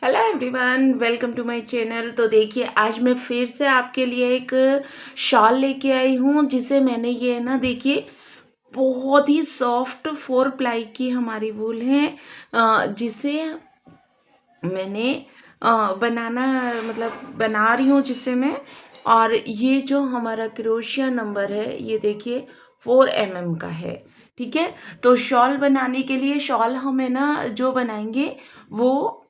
Hello everyone, welcome to my channel. तो देखिए, आज मैं फिर से आपके लिए एक शॉल लेके आई हूँ, जिसे मैंने ये ना देखिए बहुत ही सॉफ्ट 4 प्लाई की हमारी वूल है, जिसे मैंने बनाना मतलब बना रही हूँ जिससे मैं। और ये जो हमारा क्रोशिया नंबर है, ये देखिए 4 mm का है। ठीक है, तो शॉल बनाने के लिए शॉल हमें ना जो बनाएंगे वो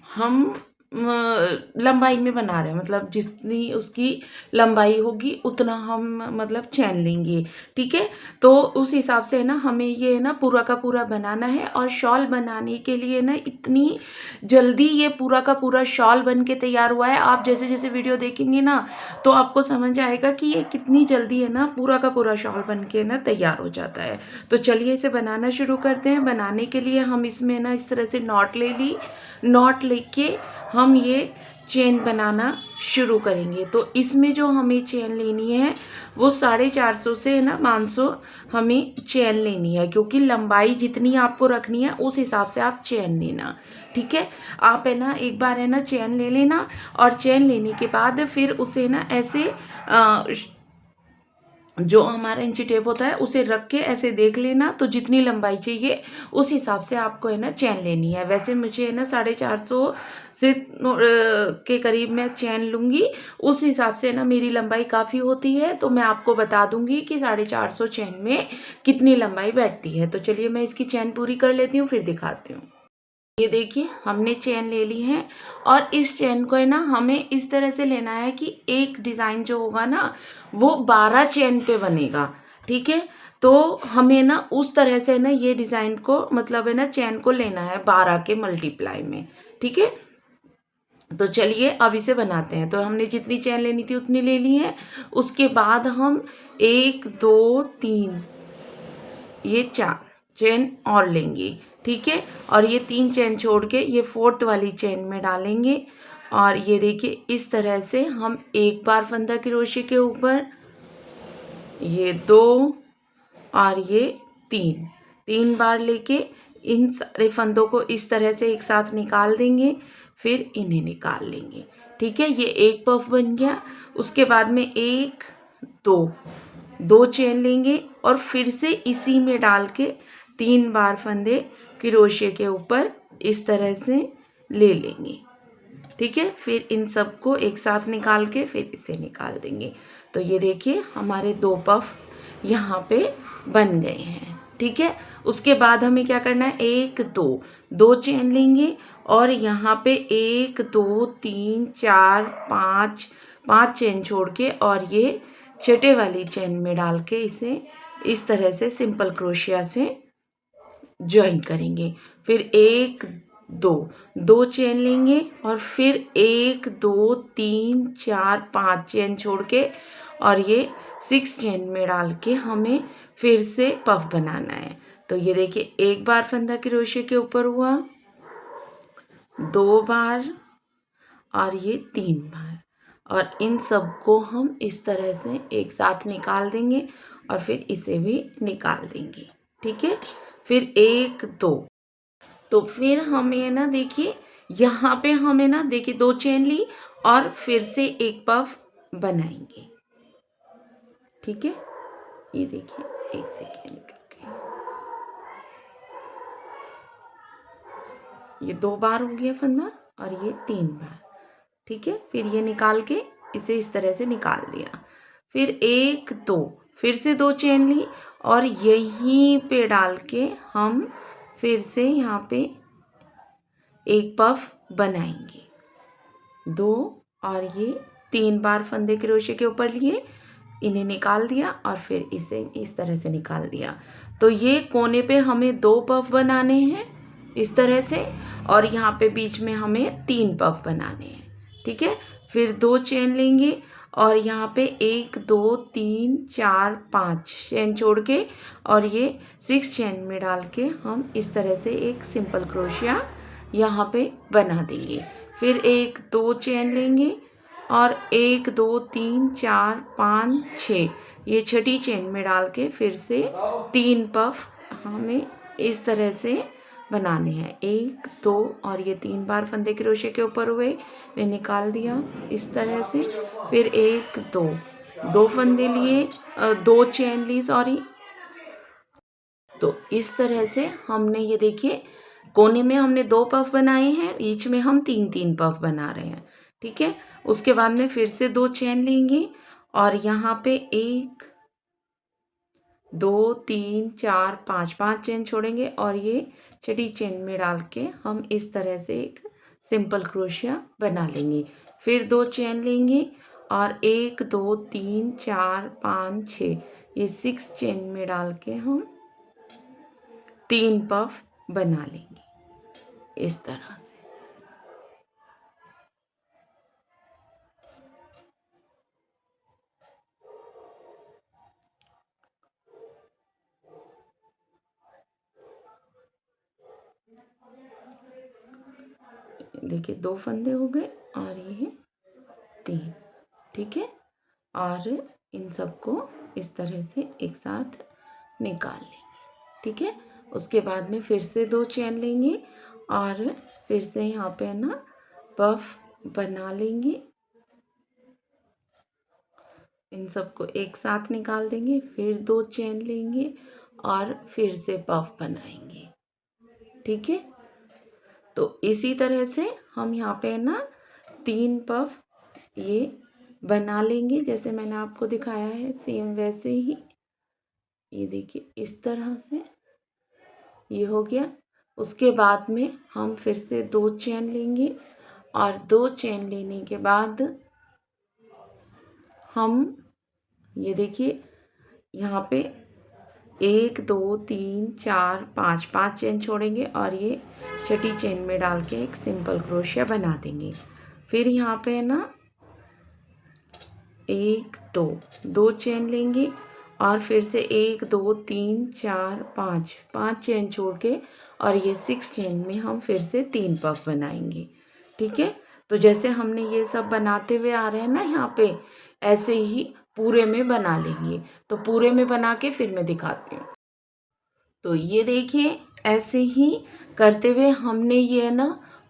हम लंबाई में बना रहे हैं, मतलब जितनी उसकी लंबाई होगी उतना हम मतलब चैन लेंगे। ठीक है, तो उस हिसाब से ना हमें ये ना पूरा का पूरा बनाना है। और शॉल बनाने के लिए ना इतनी जल्दी ये पूरा का पूरा शॉल बन के तैयार हुआ है। आप जैसे जैसे वीडियो देखेंगे ना तो आपको समझ आएगा कि ये कितनी जल्दी है ना पूरा का पूरा शॉल बन के ना तैयार हो जाता है। तो चलिए इसे बनाना शुरू करते हैं। बनाने के लिए हम इसमें ना इस तरह से नॉट ले ली, नॉट लेके हम ये चेन बनाना शुरू करेंगे। तो इसमें जो हमें चेन लेनी है वो 450 से ना 500 हमें चेन लेनी है, क्योंकि लंबाई जितनी आपको रखनी है उस हिसाब से आप चेन लेना। ठीक है, आप है ना एक बार है ना चेन ले लेना, और चेन लेने के बाद फिर उसे ना ऐसे जो हमारा इंची टेप होता है उसे रख के ऐसे देख लेना। तो जितनी लंबाई चाहिए उस हिसाब से आपको है ना चैन लेनी है। वैसे मुझे है ना 450 से के करीब मैं चैन लूँगी। उस हिसाब से ना मेरी लंबाई काफ़ी होती है, तो मैं आपको बता दूंगी कि 450 चैन में कितनी लंबाई बैठती है। तो चलिए मैं इसकी चैन पूरी कर लेती हूँ, फिर दिखाती हूँ। ये देखिए हमने चेन ले ली है, और इस चेन को है ना हमें इस तरह से लेना है कि एक डिज़ाइन जो होगा ना वो 12 चेन पे बनेगा। ठीक है, तो हमें ना उस तरह से ना ये डिज़ाइन को मतलब है ना चेन को लेना है 12 के मल्टीप्लाई में। ठीक है, तो चलिए अब इसे बनाते हैं। तो हमने जितनी चेन लेनी थी उतनी ले ली है। उसके बाद हम 1 2 3 ये 4 चेन और लेंगे। ठीक है, और ये 3 चेन छोड़ के ये 4th वाली चेन में डालेंगे। और ये देखिए इस तरह से हम एक बार फंदा क्रोशे के ऊपर, ये 2 और ये 3 बार लेके इन सारे फंदों को इस तरह से एक साथ निकाल देंगे, फिर इन्हें निकाल लेंगे। ठीक है, ये एक पफ बन गया। उसके बाद में 1 2 चेन लेंगे और फिर से इसी में डाल के 3 बार फंदे क्रोशे के ऊपर इस तरह से ले लेंगे। ठीक है, फिर इन सबको एक साथ निकाल के फिर इसे निकाल देंगे। तो ये देखिए हमारे 2 पफ यहाँ पे बन गए हैं। ठीक है, उसके बाद हमें क्या करना है, 1 2 चेन लेंगे और यहाँ पे 1 2 3 4 5 चेन छोड़ के और ये छठे वाली चेन में डाल के इसे इस तरह से सिंपल क्रोशिया से ज्वाइन करेंगे। फिर 1 2 चेन लेंगे और फिर 1 2 3 4 5 चेन छोड़ के और ये 6 चेन में डाल के हमें फिर से पफ बनाना है। तो ये देखिए एक बार फंदा क्रोशे के ऊपर हुआ, 2 बार और ये 3 बार, और इन सब को हम इस तरह से एक साथ निकाल देंगे और फिर इसे भी निकाल देंगे। ठीक है, फिर 1 2, तो फिर हमें ना देखिए यहाँ पे हमें ना देखिए 2 चेन ली और फिर से एक पफ बनाएंगे। ठीक है, ये देखिए 1 सेकेंड रुकिए, ये 2 बार हो गया फंदा और ये 3 बार। ठीक है, फिर ये निकाल के इसे इस तरह से निकाल दिया। फिर 1 2, फिर से 2 चेन ली और यहीं पे डाल के हम फिर से यहाँ पे एक पफ बनाएंगे, 2 और ये 3 बार फंदे क्रोशे के ऊपर लिए, इन्हें निकाल दिया और फिर इसे इस तरह से निकाल दिया। तो ये कोने पे हमें 2 पफ बनाने हैं इस तरह से, और यहाँ पे बीच में हमें 3 पफ बनाने हैं। ठीक है, फिर 2 चेन लेंगे और यहाँ पे 1 2 3 4 5 चेन छोड़ के और ये 6 चेन में डाल के हम इस तरह से एक सिंपल क्रोशिया यहाँ पे बना देंगे। फिर 1 2 चेन लेंगे और 1 2 3 4 5 6 ये छठी चेन में डाल के फिर से 3 पफ हमें इस तरह से बनाने हैं। 1 2 और ये 3 बार फंदे क्रोशे के ऊपर हुए, ने निकाल दिया इस तरह से। फिर 1 2 2 फंदे लिए, 2 चेन ली सॉरी। तो इस तरह से हमने ये देखिए कोने में हमने 2 पफ बनाए हैं, बीच में हम 3 पफ बना रहे हैं। ठीक है, उसके बाद में फिर से 2 चेन लेंगे और यहाँ पे 1 2 3 4 5 चेन छोड़ेंगे और ये छठी चेन में डाल के हम इस तरह से एक सिंपल क्रोशिया बना लेंगे। फिर 2 चेन लेंगे और 1 2 3 4 5 6 ये 6 चेन में डाल के हम 3 पफ बना लेंगे इस तरह से। देखिए 2 फंदे हो गए और ये 3। ठीक है, और इन सबको इस तरह से एक साथ निकाल लेंगे। ठीक है, उसके बाद में फिर से 2 चेन लेंगे और फिर से यहाँ पे ना पफ बना लेंगे। इन सबको एक साथ निकाल देंगे, फिर 2 चेन लेंगे और फिर से पफ बनाएंगे। ठीक है, तो इसी तरह से हम यहाँ पे ना 3 पफ ये बना लेंगे जैसे मैंने आपको दिखाया है, सेम वैसे ही। ये देखिए इस तरह से ये हो गया। उसके बाद में हम फिर से 2 चेन लेंगे और 2 चेन लेने के बाद हम ये देखिए यहाँ पे 1 2 3 4 5 चेन छोड़ेंगे और ये छठी चेन में डाल के एक सिंपल क्रोशिया बना देंगे। फिर यहाँ पे ना 1 2 चेन लेंगे और फिर से 1 2 3 4 5 चेन छोड़ के और ये 6 चेन में हम फिर से 3 पफ बनाएंगे। ठीक है, तो जैसे हमने ये सब बनाते हुए आ रहे हैं ना यहाँ पे, ऐसे ही पूरे में बना लेंगे। तो पूरे में बना के फिर मैं दिखाती हूँ। तो ये देखिए ऐसे ही करते हुए हमने ये ना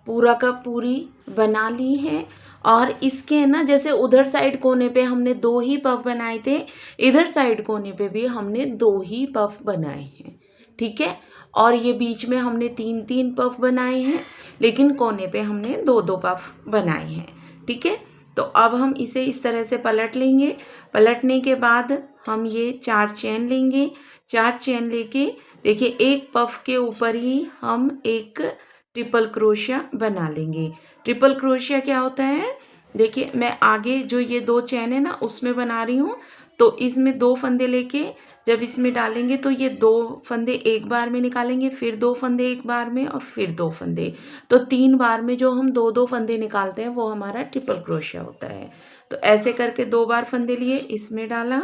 पूरा का पूरी बना ली है। और इसके ना जैसे उधर साइड कोने पे हमने 2 ही पफ बनाए थे, इधर साइड कोने पे भी हमने 2 ही पफ बनाए हैं। ठीक है, और ये बीच में हमने 3 पफ बनाए हैं, लेकिन कोने पे हमने 2 पफ बनाए हैं। ठीक है, तो अब हम इसे इस तरह से पलट लेंगे। पलटने के बाद हम ये 4 चेन लेंगे। 4 चेन लेके देखिए एक पफ के ऊपर ही हम एक ट्रिपल क्रोशिया बना लेंगे। ट्रिपल क्रोशिया क्या होता है, देखिए मैं आगे जो ये 2 चेन है ना उसमें बना रही हूँ। तो इसमें 2 फंदे लेके जब इसमें डालेंगे तो ये 2 फंदे एक बार में निकालेंगे, फिर 2 फंदे एक बार में और फिर 2 फंदे। तो 3 बार में जो हम 2 फंदे निकालते हैं वो हमारा ट्रिपल क्रोशिया होता है। तो ऐसे करके 2 बार फंदे लिए, इसमें डाला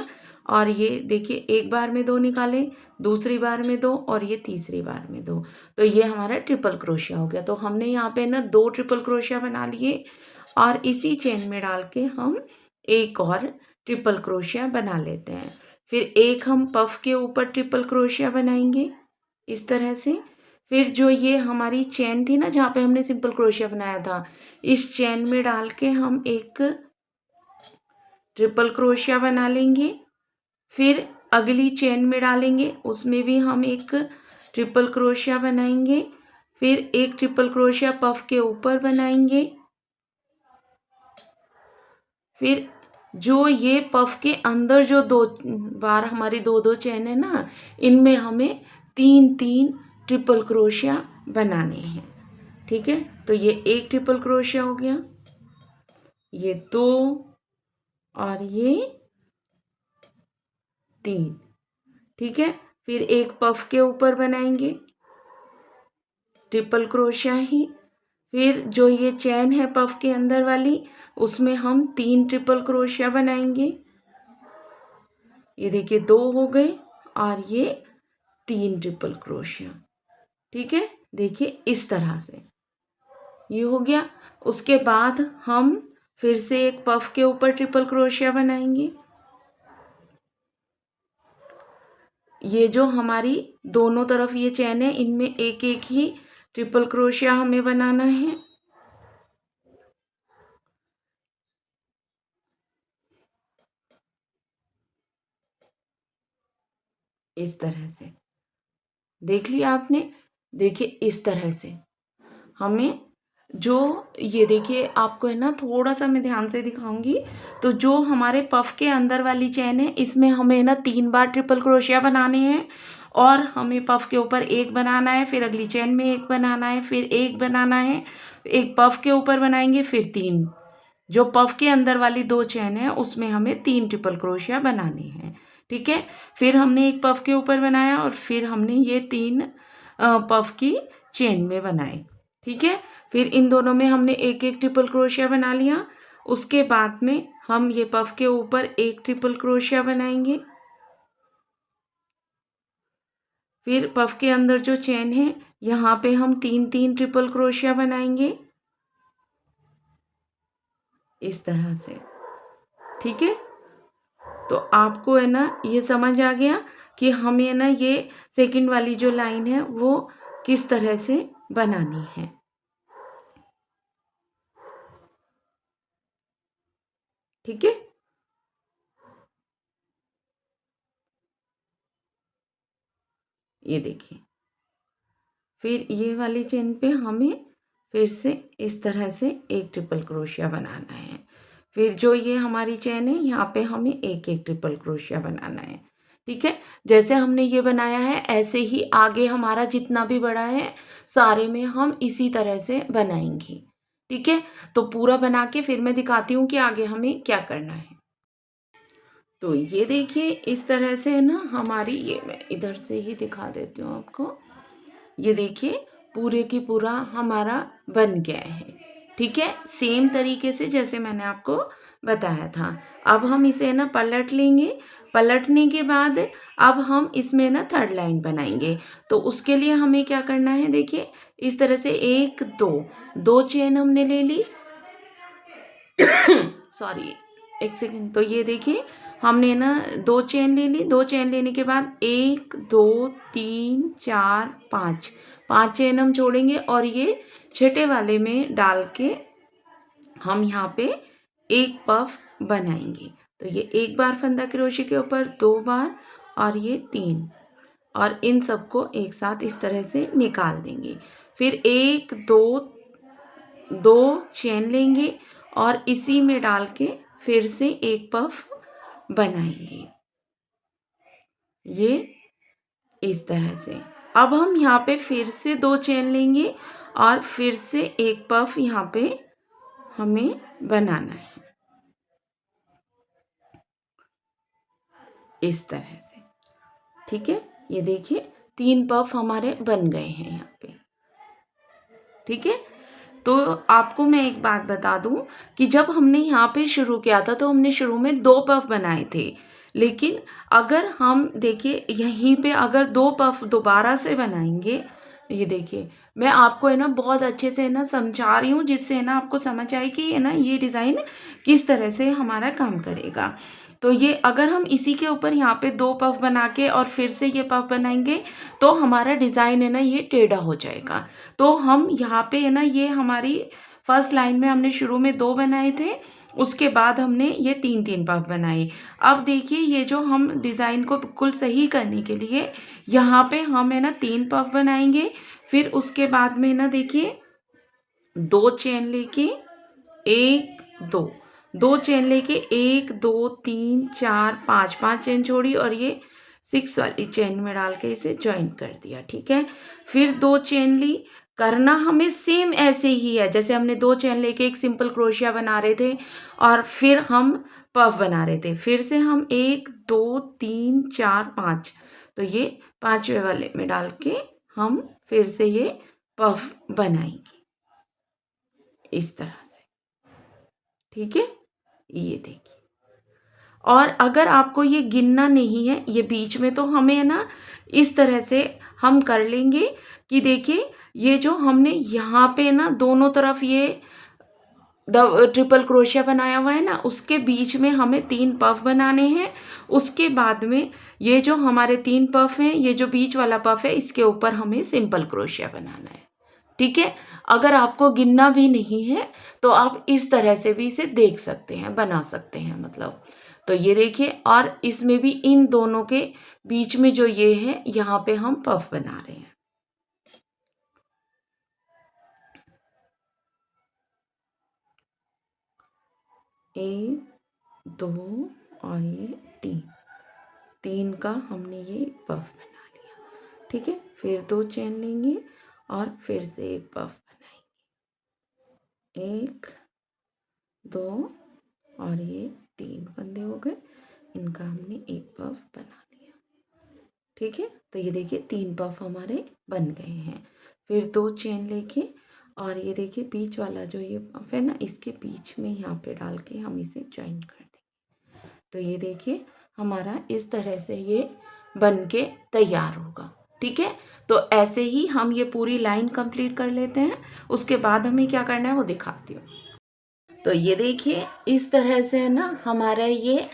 और ये देखिए एक बार में 2 निकाले, दूसरी बार में 2 और ये तीसरी बार में 2। तो ये हमारा ट्रिपल क्रोशिया हो गया। तो हमने यहाँ पे ना 2 ट्रिपल क्रोशिया बना लिए और इसी चेन में डाल के हम एक और ट्रिपल क्रोशिया बना लेते हैं। फिर एक हम पफ के ऊपर ट्रिपल क्रोशिया बनाएंगे इस तरह से। फिर जो ये हमारी चेन थी ना जहाँ पे हमने सिंपल क्रोशिया बनाया था, इस चेन में डाल के हम एक ट्रिपल क्रोशिया बना लेंगे। फिर अगली चेन में डालेंगे, उसमें भी हम एक ट्रिपल क्रोशिया बनाएंगे। फिर एक ट्रिपल क्रोशिया पफ के ऊपर बनाएंगे। फिर जो ये पफ के अंदर जो 2 बार हमारी 2 चेन है ना, इनमें हमें 3 ट्रिपल क्रोशिया बनाने हैं। ठीक है, तो ये एक ट्रिपल क्रोशिया हो गया, ये 2 और ये 3। ठीक है, फिर एक पफ के ऊपर बनाएंगे ट्रिपल क्रोशिया ही। फिर जो ये चेन है पफ के अंदर वाली, उसमें हम 3 ट्रिपल क्रोशिया बनाएंगे। ये देखिए 2 हो गए और ये 3 ट्रिपल क्रोशिया। ठीक है, देखिए इस तरह से ये हो गया। उसके बाद हम फिर से एक पफ के ऊपर ट्रिपल क्रोशिया बनाएंगे। ये जो हमारी दोनों तरफ ये चेन है, इनमें एक एक ही ट्रिपल क्रोशिया हमें बनाना है। इस तरह से देख लिया आपने। देखिए इस तरह से हमें जो ये देखिए आपको है ना, थोड़ा सा मैं ध्यान से दिखाऊंगी। तो जो हमारे पफ के अंदर वाली चैन है इसमें हमें ना 3 बार ट्रिपल क्रोशिया बनाने हैं, और हमें पफ के ऊपर एक बनाना है, फिर अगली चैन में एक बनाना है, फिर एक बनाना है, एक पफ के ऊपर बनाएंगे, फिर 3। जो पफ के अंदर वाली 2 चैन है उसमें हमें 3 ट्रिपल क्रोशिया बनाने हैं। ठीक है, फिर हमने एक पफ के ऊपर बनाया और फिर हमने ये 3 पफ की चेन में बनाए। ठीक है, फिर इन दोनों में हमने एक एक ट्रिपल क्रोशिया बना लिया। उसके बाद में हम ये पफ के ऊपर एक ट्रिपल क्रोशिया बनाएंगे। फिर पफ के अंदर जो चेन है यहाँ पे हम 3 ट्रिपल क्रोशिया बनाएंगे इस तरह से। ठीक है, तो आपको है ना ये समझ आ गया कि हमें ना ये सेकंड वाली जो लाइन है वो किस तरह से बनानी है। ठीक है, ये देखिए, फिर ये वाली चेन पे हमें फिर से इस तरह से एक ट्रिपल क्रोशिया बनाना है। फिर जो ये हमारी चेन है यहाँ पे हमें एक एक ट्रिपल क्रोशिया बनाना है। ठीक है, जैसे हमने ये बनाया है ऐसे ही आगे हमारा जितना भी बड़ा है सारे में हम इसी तरह से बनाएंगे। ठीक है, तो पूरा बना के फिर मैं दिखाती हूँ कि आगे हमें क्या करना है। तो ये देखिए इस तरह से है ना हमारी, ये मैं इधर से ही दिखा देती हूँ आपको। ये देखिए पूरे की पूरा हमारा बन गया है। ठीक है, सेम तरीके से जैसे मैंने आपको बताया था। अब हम इसे ना पलट लेंगे। पलटने के बाद अब हम इसमें ना थर्ड लाइन बनाएंगे। तो उसके लिए हमें क्या करना है, देखिए इस तरह से 1 2 चेन हमने ले ली। सॉरी, एक सेकेंड। तो ये देखिए हमने ना 2 चेन ले ली। 2 चेन लेने के बाद 1 2 3 4 5 चेन हम छोड़ेंगे और ये छठे वाले में डाल के हम यहाँ पे एक पफ बनाएंगे। तो ये एक बार फंदा क्रोशे के ऊपर 2 बार और ये 3, और इन सबको एक साथ इस तरह से निकाल देंगे। फिर 1 2 चेन लेंगे और इसी में डाल के फिर से एक पफ बनाएंगे, ये इस तरह से। अब हम यहाँ पे फिर से 2 चेन लेंगे और फिर से एक पफ यहाँ पे हमें बनाना है इस तरह से। ठीक है, ये देखिए 3 पफ हमारे बन गए हैं यहाँ पे। ठीक है, तो आपको मैं एक बात बता दूं कि जब हमने यहाँ पे शुरू किया था तो हमने शुरू में 2 पफ बनाए थे, लेकिन अगर हम देखिए यहीं पे अगर 2 पफ दोबारा से बनाएंगे, ये देखिए मैं आपको है ना बहुत अच्छे से है ना समझा रही हूँ जिससे है ना आपको समझ आए कि है ना ये डिज़ाइन किस तरह से हमारा काम करेगा। तो ये अगर हम इसी के ऊपर यहाँ पे 2 पफ बना के और फिर से ये पफ बनाएंगे तो हमारा डिज़ाइन है ना ये टेढ़ा हो जाएगा। तो हम यहाँ पे है ना ये हमारी फर्स्ट लाइन में हमने शुरू में 2 बनाए थे, उसके बाद हमने ये 3 पफ बनाए। अब देखिए ये जो हम डिज़ाइन को बिल्कुल सही करने के लिए यहाँ पे हम है ना 3 पफ बनाएंगे। फिर उसके बाद में ना देखिए 2 चेन लेके 1 2 चेन लेके 1 2 3 4 5 चेन छोड़ी और ये 6 वाली चेन में डाल के इसे ज्वाइन कर दिया। ठीक है, फिर 2 चेन ली। करना हमें सेम ऐसे ही है जैसे हमने 2 चेन लेके एक सिंपल क्रोशिया बना रहे थे और फिर हम पफ बना रहे थे। फिर से हम 1 2 3 4 5, तो ये 5वें वाले में डाल के हम फिर से ये पफ बनाएंगे इस तरह से। ठीक है, ये देखिए। और अगर आपको ये गिनना नहीं है ये बीच में, तो हमें है ना इस तरह से हम कर लेंगे कि देखिए ये जो हमने यहाँ पे ना दोनों तरफ ये ट्रिपल क्रोशिया बनाया हुआ है ना, उसके बीच में हमें 3 पफ बनाने हैं। उसके बाद में ये जो हमारे 3 पफ हैं, ये जो बीच वाला पफ है इसके ऊपर हमें सिंपल क्रोशिया बनाना है। ठीक है। अगर आपको गिनना भी नहीं है तो आप इस तरह से भी इसे देख सकते हैं, बना सकते हैं मतलब। तो ये देखिए, और इसमें भी इन दोनों के बीच में जो ये है, यहाँ पे हम पफ बना रहे हैं। एक, दो और ये तीन, तीन का हमने ये पफ बना लिया। ठीक है, फिर 2 चेन लेंगे और फिर से एक पफ बनाएंगे। 1, 2 और ये 3 फंदे हो गए, इनका हमने एक पफ बना लिया। ठीक है, तो ये देखिए 3 पफ हमारे बन गए हैं। फिर 2 चेन लेके और ये देखिए बीच वाला जो ये पफ है ना, इसके बीच में यहाँ पे डाल के हम इसे ज्वाइन कर देंगे। तो ये देखिए हमारा इस तरह से ये बन के तैयार होगा। ठीक है, तो ऐसे ही हम ये पूरी लाइन कंप्लीट कर लेते हैं। उसके बाद हमें क्या करना है वो दिखाती हूँ। तो ये देखिए इस तरह से है ना हमारा ये,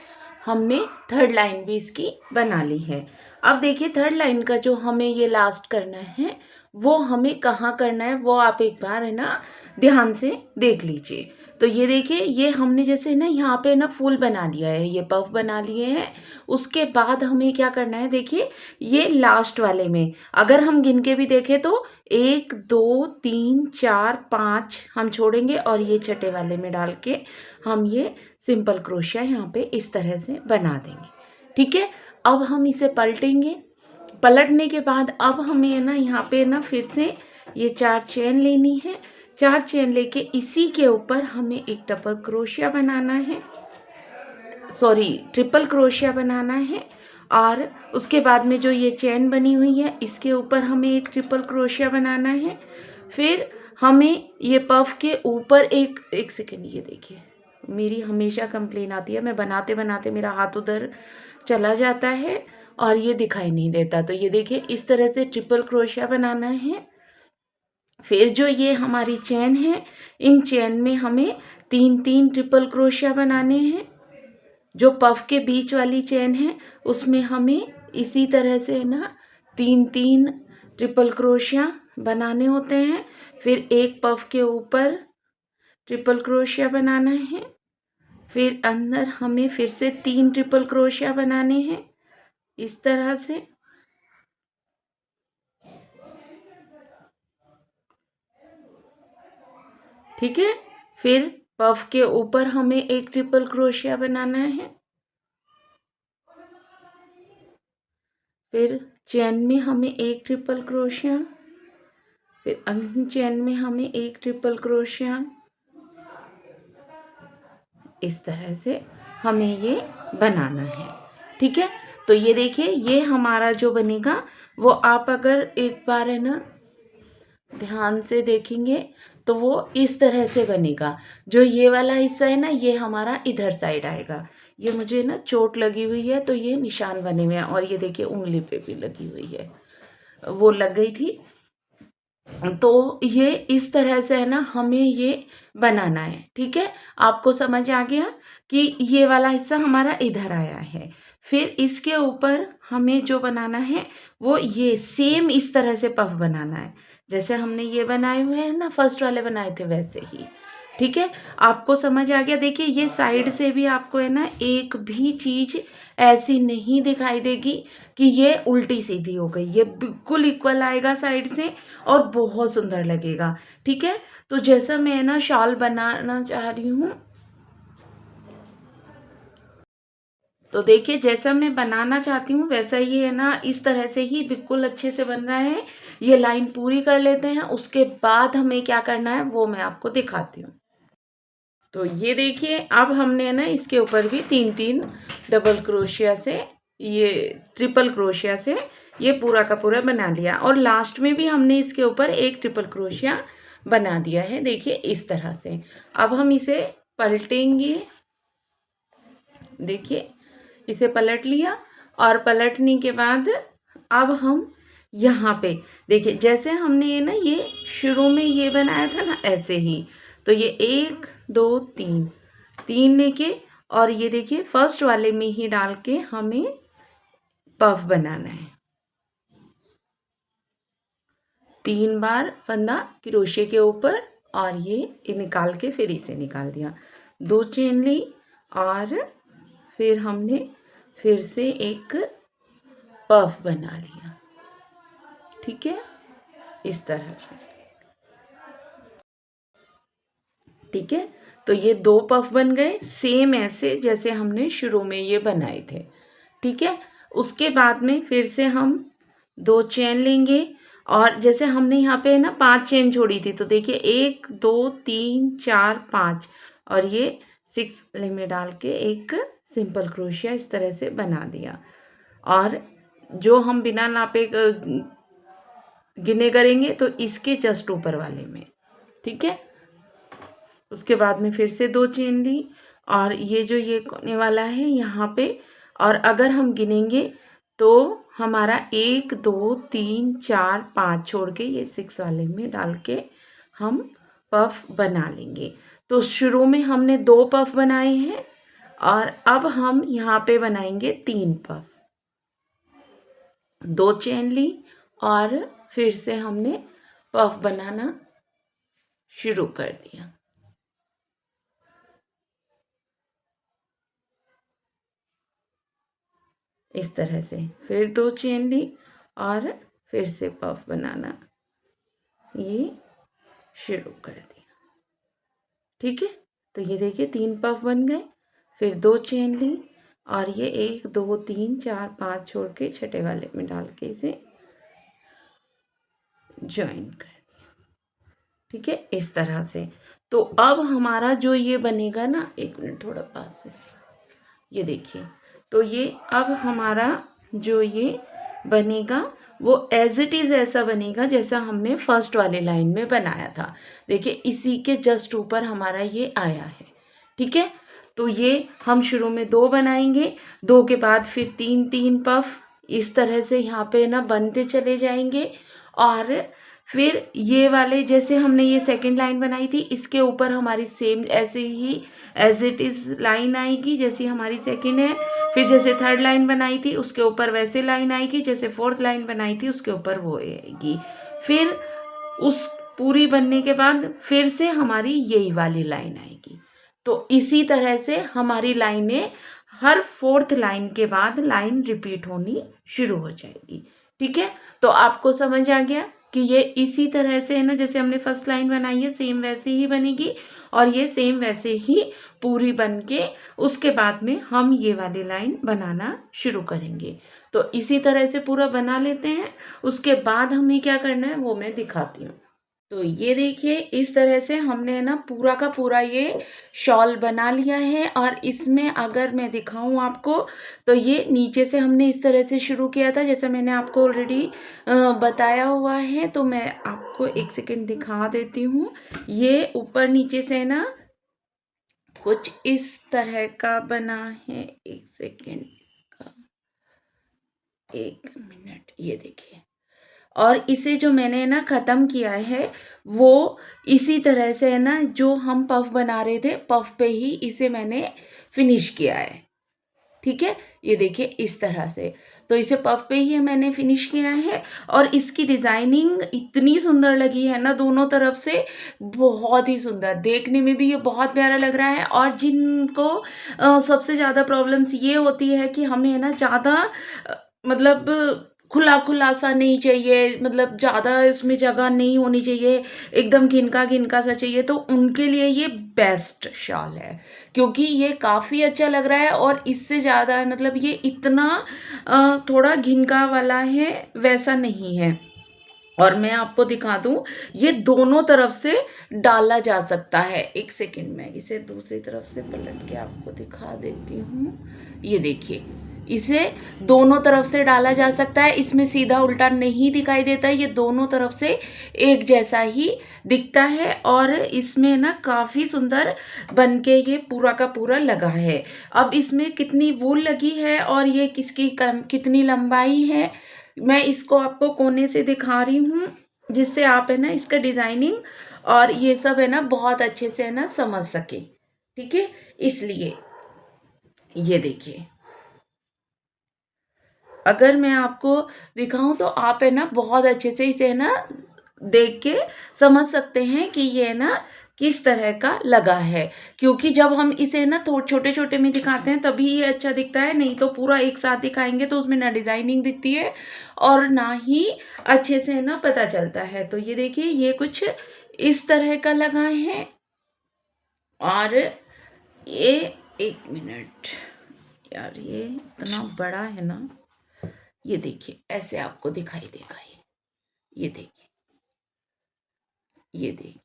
हमने थर्ड लाइन भी इसकी बना ली है। अब देखिए थर्ड लाइन का जो हमें ये लास्ट करना है वो हमें कहाँ करना है, वो आप एक बार है ना ध्यान से देख लीजिए। तो ये देखिए ये हमने जैसे ना यहाँ पे ना फूल बना लिया है, ये पफ बना लिए हैं। उसके बाद हमें क्या करना है, देखिए ये लास्ट वाले में अगर हम गिन के भी देखें तो 1, 2, 3, 4, 5 हम छोड़ेंगे और ये छठे वाले में डाल के हम ये सिंपल क्रोशिया यहाँ पे इस तरह से बना देंगे। ठीक है, अब हम इसे पलटेंगे। पलटने के बाद अब हमें ना यहाँ पे ना फिर से ये 4 चेन लेनी है। 4 चेन लेके इसी के ऊपर हमें एक डबल क्रोशिया बनाना है, सॉरी ट्रिपल क्रोशिया बनाना है। और उसके बाद में जो ये चेन बनी हुई है इसके ऊपर हमें एक ट्रिपल क्रोशिया बनाना है। फिर हमें ये पफ के ऊपर एक सेकेंड, ये देखिए मेरी हमेशा कंप्लेन आती है, मैं बनाते बनाते मेरा हाथ उधर चला जाता है और ये दिखाई नहीं देता। तो ये देखिए इस तरह से ट्रिपल क्रोशिया बनाना है। फिर जो ये हमारी चेन है, इन चेन में हमें 3-3 ट्रिपल क्रोशिया बनाने हैं। जो पफ के बीच वाली चेन है उसमें हमें इसी तरह से ना 3-3 ट्रिपल क्रोशिया बनाने होते हैं। फिर एक पफ के ऊपर ट्रिपल क्रोशिया बनाना है। फिर अंदर हमें फिर से 3 ट्रिपल क्रोशिया बनाने हैं इस तरह से। ठीक है, फिर पफ के ऊपर हमें एक ट्रिपल क्रोशिया बनाना है। फिर चेन में हमें एक ट्रिपल क्रोशिया, फिर अन्य चेन में हमें एक ट्रिपल क्रोशिया। इस तरह से हमें ये बनाना है। ठीक है, तो ये देखिए ये हमारा जो बनेगा वो आप अगर एक बार है ना ध्यान से देखेंगे तो वो इस तरह से बनेगा। जो ये वाला हिस्सा है ना ये हमारा इधर साइड आएगा। ये मुझे ना चोट लगी हुई है तो ये निशान बने हुए हैं, और ये देखिए उंगली पे भी लगी हुई है, वो लग गई थी। तो ये इस तरह से है ना हमें ये बनाना है। ठीक है, आपको समझ आ गया कि ये वाला हिस्सा हमारा इधर आया है। फिर इसके ऊपर हमें जो बनाना है वो ये सेम इस तरह से पफ बनाना है, जैसे हमने ये बनाए हुए हैं ना फर्स्ट वाले बनाए थे वैसे ही। ठीक है, आपको समझ आ गया। देखिए ये साइड से भी आपको है ना एक भी चीज़ ऐसी नहीं दिखाई देगी कि ये उल्टी सीधी हो गई, ये बिल्कुल इक्वल आएगा साइड से और बहुत सुंदर लगेगा। ठीक है, तो जैसा मैं ना शॉल बनाना चाह रही हूँ, तो देखिए जैसा मैं बनाना चाहती हूँ वैसा ही है ना इस तरह से ही बिल्कुल अच्छे से बन रहा है। ये लाइन पूरी कर लेते हैं, उसके बाद हमें क्या करना है वो मैं आपको दिखाती हूँ। तो ये देखिए अब हमने ना इसके ऊपर भी 3-3 डबल क्रोशिया से, ये ट्रिपल क्रोशिया से ये पूरा का पूरा बना लिया, और लास्ट में भी हमने इसके ऊपर एक ट्रिपल क्रोशिया बना दिया है। देखिए इस तरह से अब हम इसे पलटेंगे। देखिए इसे पलट लिया, और पलटने के बाद अब हम यहाँ पे देखिए जैसे हमने ये ना ये शुरू में ये बनाया था ना ऐसे ही, तो ये 1, 2, 3 3 लेके और ये देखिए फर्स्ट वाले में ही डाल के हमें पफ बनाना है। 3 बार फंदा क्रोशे के ऊपर और ये निकाल के फिर इसे निकाल दिया, 2 चेन ली और फिर हमने फिर से एक पफ बना लिया। ठीक है, इस तरह से। ठीक है, तो ये 2 पफ बन गए सेम ऐसे जैसे हमने शुरू में ये बनाए थे। ठीक है, उसके बाद में फिर से हम 2 चेन लेंगे और जैसे हमने यहाँ पे ना 5 चेन छोड़ी थी, तो देखिए 1 2 3 4 5 और ये 6 में डाल के एक सिंपल क्रोशिया इस तरह से बना दिया। और जो हम बिना नापे गिने करेंगे तो इसके जस्ट ऊपर वाले में। ठीक है, उसके बाद में फिर से 2 चेन ली और ये जो ये कोने वाला है यहाँ पे, और अगर हम गिनेंगे तो हमारा 1 2 3 4 5 छोड़ के ये 6 वाले में डाल के हम पफ बना लेंगे। तो शुरू में हमने 2 पफ बनाए हैं और अब हम यहाँ पे बनाएंगे 3 पफ। 2 चेन ली और फिर से हमने पफ बनाना शुरू कर दिया। इस तरह से फिर 2 चेन ली और फिर से पफ बनाना ये शुरू कर दिया। ठीक है, तो ये देखिए 3 पफ बन गए, फिर 2 चेन ली और ये 1 2 3 4 5 छोड़ के छठे वाले में डाल के इसे ज्वाइन कर दिया। ठीक है, इस तरह से। तो अब हमारा जो ये बनेगा ना, 1 मिनट थोड़ा पास से, ये देखिए, तो ये अब हमारा जो ये बनेगा वो एज इट इज़ ऐसा बनेगा जैसा हमने फर्स्ट वाले लाइन में बनाया था। देखिए इसी के जस्ट ऊपर हमारा ये आया है। ठीक है, तो ये हम शुरू में 2 बनाएंगे, 2 के बाद फिर 3 3 पफ इस तरह से यहाँ पे ना बनते चले जाएंगे। और फिर ये वाले जैसे हमने ये सेकंड लाइन बनाई थी, इसके ऊपर हमारी सेम ऐसे ही एज इट इज़ लाइन आएगी जैसी हमारी सेकंड है। फिर जैसे थर्ड लाइन बनाई थी उसके ऊपर वैसे लाइन आएगी, जैसे फोर्थ लाइन बनाई थी उसके ऊपर वो आएगी। फिर उस पूरी बनने के बाद फिर से हमारी यही वाली लाइन आएगी। तो इसी तरह से हमारी लाइनें हर फोर्थ लाइन के बाद लाइन रिपीट होनी शुरू हो जाएगी। ठीक है, तो आपको समझ आ गया कि ये इसी तरह से है ना, जैसे हमने फर्स्ट लाइन बनाई है सेम वैसे ही बनेगी और ये सेम वैसे ही पूरी बन के उसके बाद में हम ये वाली लाइन बनाना शुरू करेंगे। तो इसी तरह से पूरा बना लेते हैं, उसके बाद हमें क्या करना है वो मैं दिखाती हूँ। तो ये देखिए इस तरह से हमने ना पूरा का पूरा ये शॉल बना लिया है। और इसमें अगर मैं दिखाऊं आपको तो ये नीचे से हमने इस तरह से शुरू किया था जैसे मैंने आपको ऑलरेडी बताया हुआ है। तो मैं आपको 1 सेकेंड दिखा देती हूँ। ये ऊपर नीचे से ना कुछ इस तरह का बना है। 1 सेकेंड, इसका 1 मिनट, ये देखिए। और इसे जो मैंने ना ख़त्म किया है वो इसी तरह से है ना, जो हम पफ बना रहे थे पफ पे ही इसे मैंने फिनिश किया है। ठीक है, ये देखिए इस तरह से। तो इसे पफ पे ही मैंने फिनिश किया है और इसकी डिज़ाइनिंग इतनी सुंदर लगी है ना दोनों तरफ से, बहुत ही सुंदर, देखने में भी ये बहुत प्यारा लग रहा है। और जिनको सबसे ज़्यादा प्रॉब्लम्स ये होती है कि हमें है ना ज़्यादा मतलब खुला खुला सा नहीं चाहिए, मतलब ज़्यादा इसमें जगह नहीं होनी चाहिए, एकदम घिनका घिनका सा चाहिए, तो उनके लिए ये बेस्ट शॉल है। क्योंकि ये काफ़ी अच्छा लग रहा है और इससे ज़्यादा मतलब ये इतना थोड़ा घिनका वाला है वैसा नहीं है। और मैं आपको दिखा दूं, ये दोनों तरफ से डाला जा सकता है। 1 सेकेंड में इसे दूसरी तरफ से पलट के आपको दिखा देती हूँ। ये देखिए, इसे दोनों तरफ से डाला जा सकता है, इसमें सीधा उल्टा नहीं दिखाई देता है, ये दोनों तरफ से एक जैसा ही दिखता है। और इसमें ना काफ़ी सुंदर बन के ये पूरा का पूरा लगा है। अब इसमें कितनी वूल लगी है और ये किसकी कितनी लंबाई है मैं इसको आपको कोने से दिखा रही हूँ, जिससे आप है ना इसका डिज़ाइनिंग और ये सब है ना बहुत अच्छे से है ना समझ सके। ठीक है, इसलिए ये देखिए, अगर मैं आपको दिखाऊं तो आप है ना बहुत अच्छे से इसे है ना देख के समझ सकते हैं कि ये ना किस तरह का लगा है, क्योंकि जब हम इसे ना थोड़े छोटे छोटे में दिखाते हैं तभी ये अच्छा दिखता है, नहीं तो पूरा एक साथ दिखाएंगे तो उसमें ना डिजाइनिंग दिखती है और ना ही अच्छे से ना पता चलता है। तो ये देखिए ये कुछ इस तरह का लगा है। और ये एक मिनट यार, ये इतना बड़ा है ना, ये देखिए ऐसे आपको दिखाई देगा ये देखिए, ये देखिए।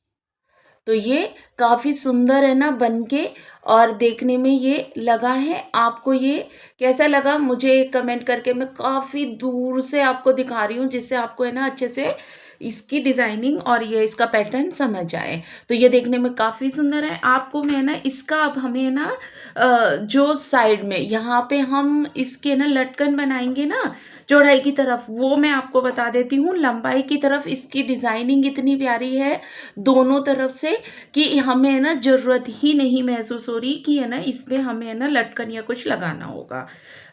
तो ये काफ़ी सुंदर है ना बनके, और देखने में ये लगा है। आपको ये कैसा लगा मुझे कमेंट करके, मैं काफ़ी दूर से आपको दिखा रही हूँ जिससे आपको है ना अच्छे से इसकी डिज़ाइनिंग और ये इसका पैटर्न समझ आए। तो ये देखने में काफ़ी सुंदर है। आपको मैं ना इसका अब हमें है ना जो साइड में यहाँ पे हम इसके ना लटकन बनाएंगे ना चौड़ाई की तरफ, वो मैं आपको बता देती हूँ। लंबाई की तरफ इसकी डिज़ाइनिंग इतनी प्यारी है दोनों तरफ से कि हमें है ना ज़रूरत ही नहीं महसूस हो रही कि है ना इसमें हमें है ना लटकन या कुछ लगाना होगा।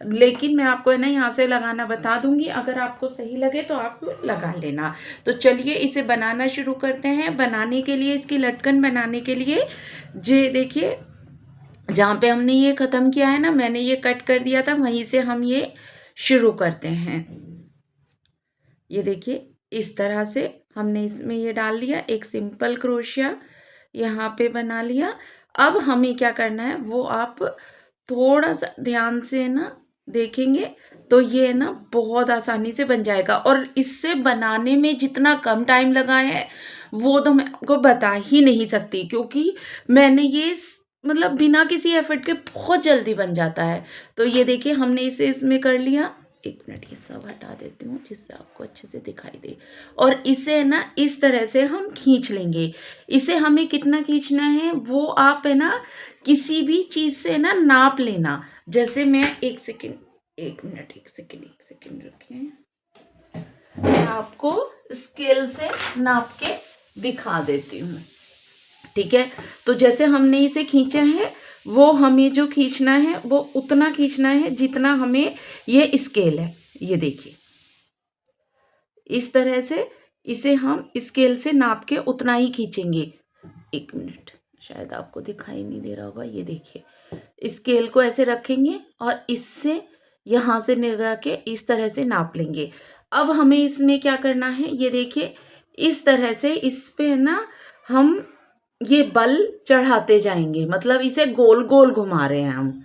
लेकिन मैं आपको है ना यहाँ से लगाना बता दूंगी, अगर आपको सही लगे तो आप लगा लेना। तो चलिए इसे बनाना शुरू करते हैं। बनाने के लिए, इसकी लटकन बनाने के लिए जे देखिए जहाँ पे हमने ये ख़त्म किया है ना, मैंने ये कट कर दिया था, वहीं से हम ये शुरू करते हैं। ये देखिए इस तरह से हमने इसमें ये डाल दिया, एक सिंपल क्रोशिया यहाँ पे बना लिया। अब हमें क्या करना है वो आप थोड़ा सा ध्यान से ना देखेंगे तो ये ना बहुत आसानी से बन जाएगा। और इससे बनाने में जितना कम टाइम लगा है वो तो मैं आपको बता ही नहीं सकती, क्योंकि मैंने ये मतलब बिना किसी एफर्ट के बहुत जल्दी बन जाता है। तो ये देखिए हमने इसे इसमें कर लिया। एक मिनट ये सब हटा देती हूँ जिससे आपको अच्छे से दिखाई दे। और इसे ना इस तरह से हम खींच लेंगे। इसे हमें कितना खींचना है वो आप है ना किसी भी चीज़ से ना नाप लेना। जैसे मैं एक सेकेंड रखिए, मैं आपको स्केल से नाप के दिखा देती हूँ। ठीक है, तो जैसे हमने इसे खींचा है वो हमें जो खींचना है वो उतना खींचना है जितना हमें ये स्केल है। ये देखिए इस तरह से इसे हम स्केल से नाप के उतना ही खींचेंगे। एक मिनट, शायद आपको दिखाई नहीं दे रहा होगा। ये देखिए स्केल को ऐसे रखेंगे और इससे यहाँ से निगा के इस तरह से नाप लेंगे। अब हमें इसमें क्या करना है, ये देखिए इस तरह से इस पे ना हम ये बल चढ़ाते जाएंगे, मतलब इसे गोल गोल घुमा रहे हैं हम।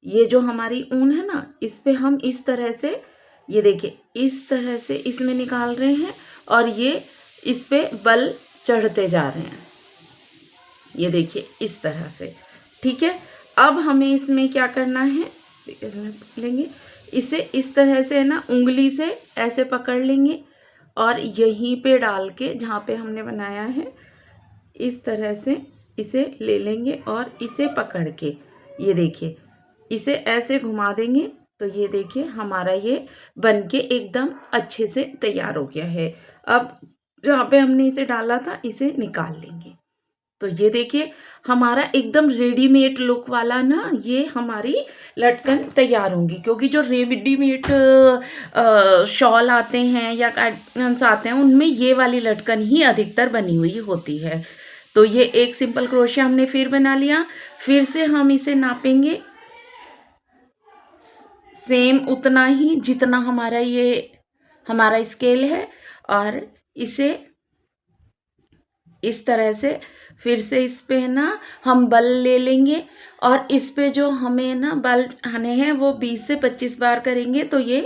ये जो हमारी ऊन है ना इस पे हम इस तरह से, ये देखिए इस तरह से इसमें निकाल रहे हैं और ये इस पे बल चढ़ते जा रहे हैं। ये देखिए इस तरह से। ठीक है, अब हमें इसमें क्या करना है, लेंगे इसे इस तरह से ना उंगली से ऐसे पकड़ लेंगे और यहीं पे डाल के जहाँ पे हमने बनाया है इस तरह से इसे ले लेंगे और इसे पकड़ के ये देखिए इसे ऐसे घुमा देंगे। तो ये देखिए हमारा ये बनके एकदम अच्छे से तैयार हो गया है। अब जहाँ पे हमने इसे डाला था इसे निकाल लेंगे। तो ये देखिए हमारा एकदम रेडीमेड लुक वाला ना ये हमारी लटकन तैयार होंगी, क्योंकि जो रेडीमेड शॉल आते हैं या कर्टन्स आते हैं उनमें ये वाली लटकन ही अधिकतर बनी हुई होती है। तो ये एक सिंपल क्रोशिया हमने फिर बना लिया। फिर से हम इसे नापेंगे सेम उतना ही जितना हमारा स्केल है, और इसे इस तरह से फिर से इस पे है ना हम बल ले लेंगे और इस पे जो हमें ना बल आने हैं वो 20 से 25 बार करेंगे तो ये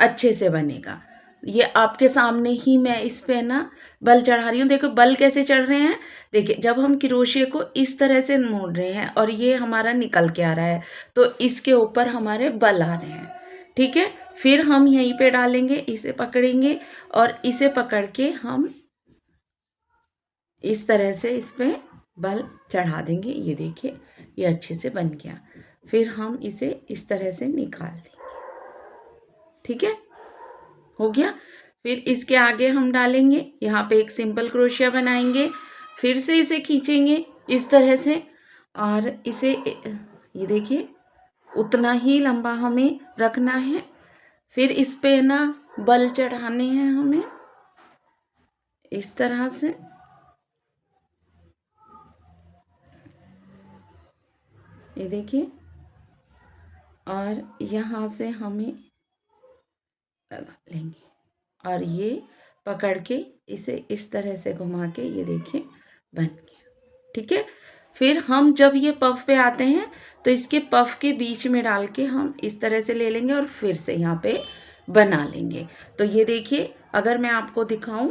अच्छे से बनेगा। ये आपके सामने ही मैं इस पे ना बल चढ़ा रही हूँ। देखो बल कैसे चढ़ रहे हैं, देखिए जब हम क्रोशिया को इस तरह से मोड़ रहे हैं और ये हमारा निकल के आ रहा है तो इसके ऊपर हमारे बल आ रहे हैं। ठीक है, फिर हम यहीं पे डालेंगे, इसे पकड़ेंगे और इसे पकड़ के हम इस तरह से इस पे बल चढ़ा देंगे। ये देखिए ये अच्छे से बन गया। फिर हम इसे इस तरह से निकाल देंगे। ठीक है, हो गया। फिर इसके आगे हम डालेंगे, यहाँ पे एक सिंपल क्रोशिया बनाएंगे, फिर से इसे खींचेंगे इस तरह से और इसे ये देखिए उतना ही लंबा हमें रखना है। फिर इस पे ना बल चढ़ाने हैं हमें इस तरह से, ये देखिए, और यहाँ से हमें लगा लेंगे और ये पकड़ के इसे इस तरह से घुमा के, ये देखिए बन गया। ठीक है, फिर हम जब ये पफ पे आते हैं तो इसके पफ के बीच में डाल के हम इस तरह से ले लेंगे और फिर से यहाँ पे बना लेंगे। तो ये देखिए, अगर मैं आपको दिखाऊं,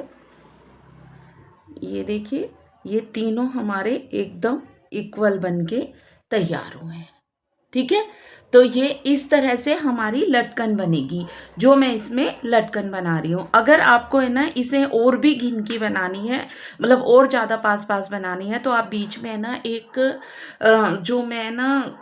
ये देखिए, ये तीनों हमारे एकदम इक्वल बन के तैयार हुए हैं। ठीक है, तो ये इस तरह से हमारी लटकन बनेगी, जो मैं इसमें लटकन बना रही हूँ। अगर आपको है ना इसे और भी घिनकी बनानी है, मतलब और ज़्यादा पास पास बनानी है, तो आप बीच में है ना एक जो मैं ना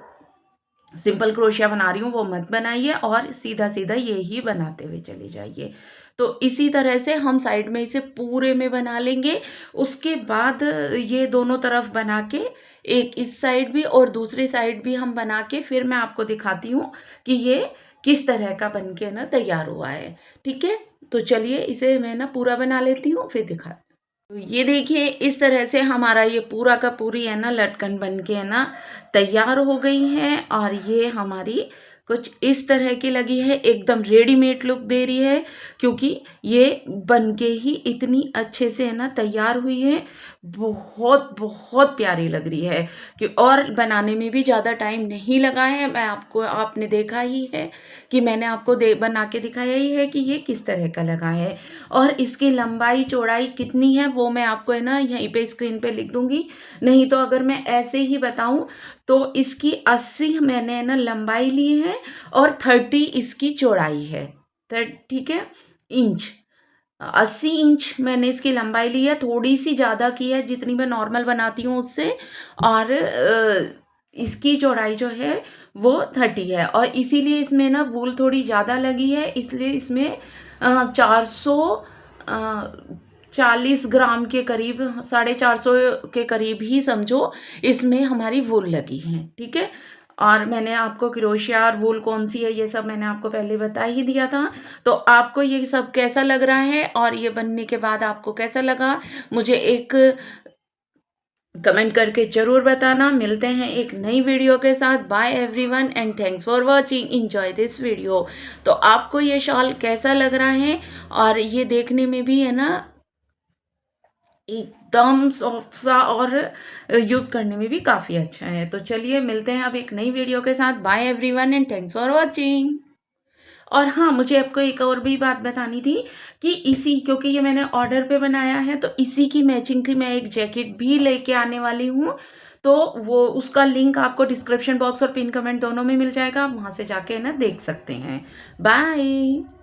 सिंपल क्रोशिया बना रही हूँ वो मत बनाइए और सीधा सीधा ये ही बनाते हुए चले जाइए। तो इसी तरह से हम साइड में इसे पूरे में बना लेंगे। उसके बाद ये दोनों तरफ बना के, एक इस साइड भी और दूसरी साइड भी हम बना के, फिर मैं आपको दिखाती हूँ कि ये किस तरह का बन के ना तैयार हुआ है। ठीक है, तो चलिए इसे मैं ना पूरा बना लेती हूँ, फिर दिखा। तो ये देखिए, इस तरह से हमारा ये पूरा का पूरी है ना लटकन बन के है ना तैयार हो गई है, और ये हमारी कुछ इस तरह की लगी है, एकदम रेडीमेड लुक दे रही है, क्योंकि ये बन के ही इतनी अच्छे से है ना तैयार हुई है। बहुत बहुत प्यारी लग रही है कि, और बनाने में भी ज़्यादा टाइम नहीं लगा है। मैं आपको, आपने देखा ही है कि मैंने आपको बना के दिखाया ही है कि ये किस तरह का लगा है। और इसकी लंबाई चौड़ाई कितनी है वो मैं आपको है ना यहीं पे स्क्रीन पे लिख दूंगी। नहीं तो अगर मैं ऐसे ही बताऊं तो इसकी 80 मैंने है ना लंबाई ली है और 30 इसकी चौड़ाई है। ठीक है, इंच 80 इंच मैंने इसकी लंबाई ली है, थोड़ी सी ज़्यादा की है जितनी मैं नॉर्मल बनाती हूँ उससे। और इसकी चौड़ाई जो है वो 30 है, और इसीलिए इसमें ना वूल थोड़ी ज़्यादा लगी है, इसलिए इसमें 440 ग्राम के करीब, 450 के करीब ही समझो इसमें हमारी वूल लगी है। ठीक है, और मैंने आपको क्रोशिया और वूल कौन सी है ये सब मैंने आपको पहले बता ही दिया था। तो आपको ये सब कैसा लग रहा है और ये बनने के बाद आपको कैसा लगा, मुझे एक कमेंट करके ज़रूर बताना। मिलते हैं एक नई वीडियो के साथ। Bye everyone and thanks for watching, enjoy this video. तो आपको ये शॉल कैसा लग रहा है, और ये देखने में भी है ना एकदम सॉफ्ट सा, और यूज़ करने में भी काफ़ी अच्छा है। तो चलिए मिलते हैं अब एक नई वीडियो के साथ। Bye everyone and thanks for watching. और हाँ, मुझे आपको एक और भी बात बतानी थी कि इसी, क्योंकि ये मैंने ऑर्डर पे बनाया है, तो इसी की मैचिंग की मैं एक जैकेट भी लेके आने वाली हूँ। तो वो, उसका लिंक आपको डिस्क्रिप्शन बॉक्स और पिन कमेंट दोनों में मिल जाएगा, आप वहाँ से जाके ना देख सकते हैं। बाय।